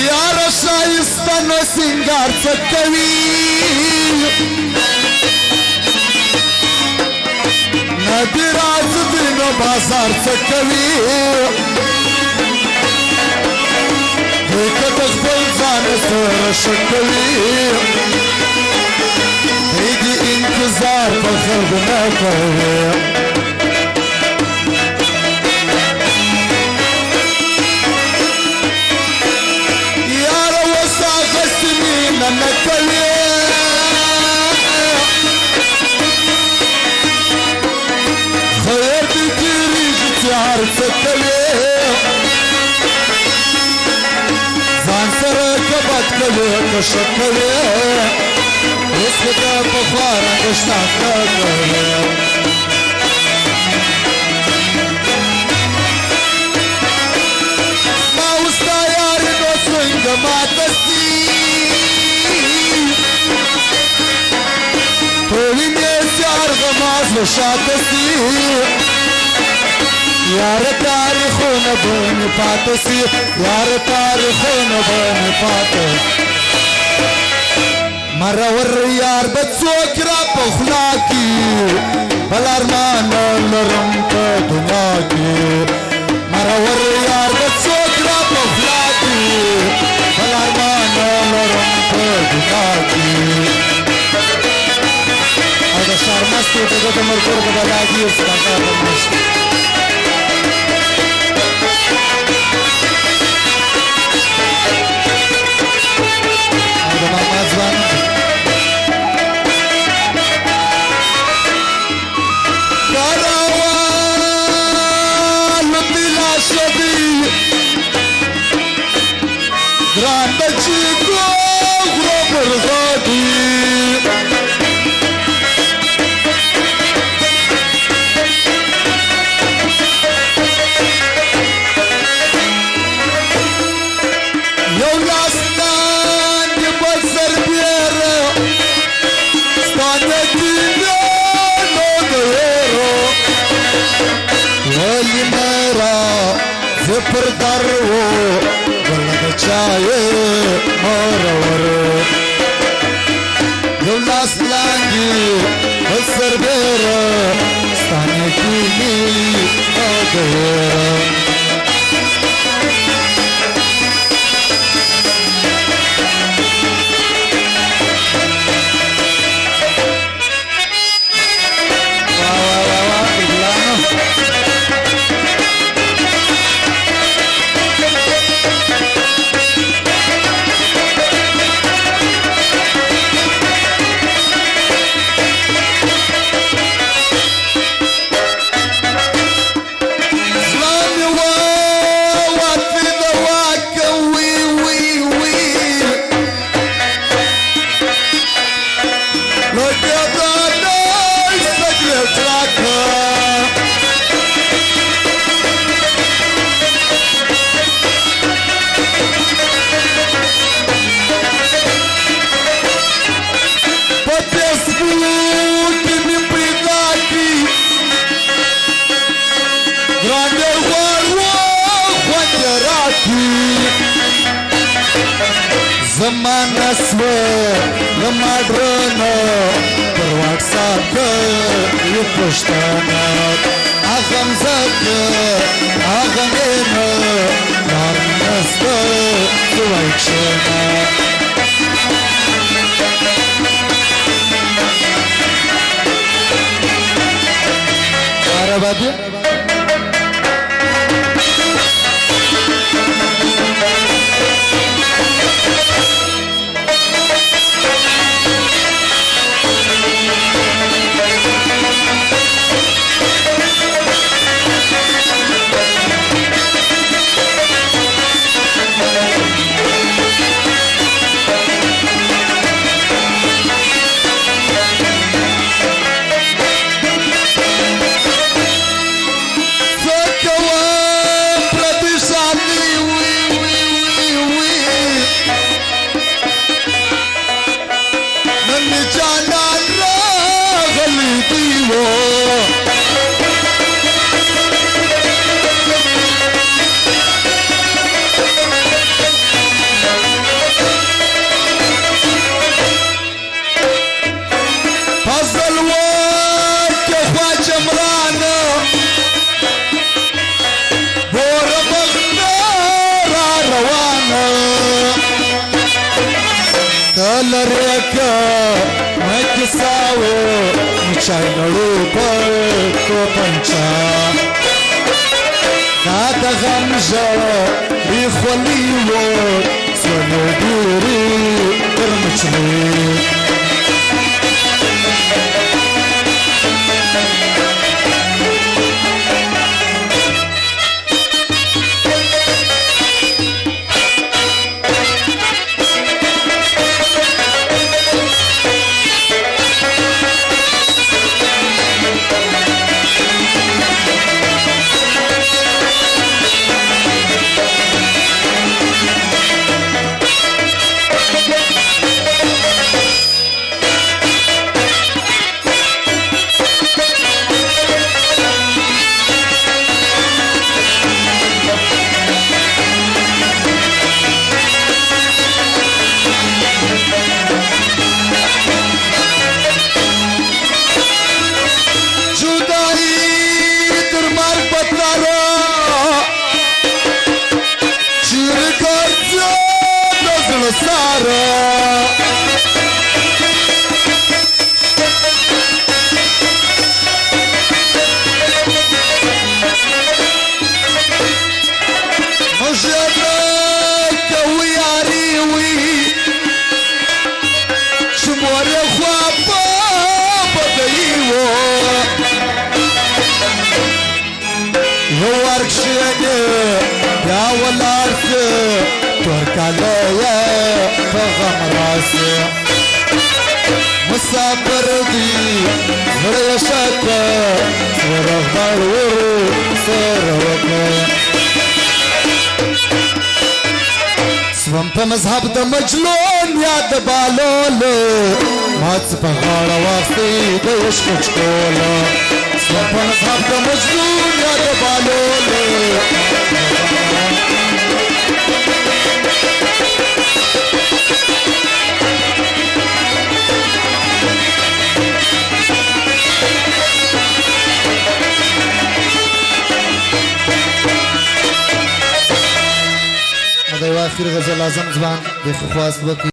यार शाइस्ता न सिंगार सकवी नदिराज दिन बाजार सकवी सर शकवी इंतजार पसंद न करे यार वो सागसनी न करे खैर तेरी चार से करे कशकवे इसका बुखार कशना करे माउस्ता यार नो संग मातसी थोड़ी में चार गमाज शातसी यार तारीखों न बन पातसी यार तारीखों न बन पात मरवर यार बच्चों पखला की बलारमान लरम का दुआ की मरवर यार बच्चों पखला की बलारमान लरम का दुआ की अगर शर्मस्ती तो मरकर बदला की उसका कारण पर दर वो गलत चाहे मरवर गुलास लांगी बसर बेर स्थाने की अगेर Zamana sve namadrona Prvak saka je poštana Agam zaka, agam ena Narnasta suvajčena Arabadya لریکا مکساو چای نړو په کو پنچا دا د غم ژړې خولې وو سولو ډېرې ګرمچلې مسافر دی زړه شک ورغبر ور سره وکړه سوم په مذهب د مجنون یاد بالول ماڅ په غاړه واسي د عشق چکول سوم په مذهب د مجنون یاد بالول آخر غزل اعظم زبان د خواست وکړي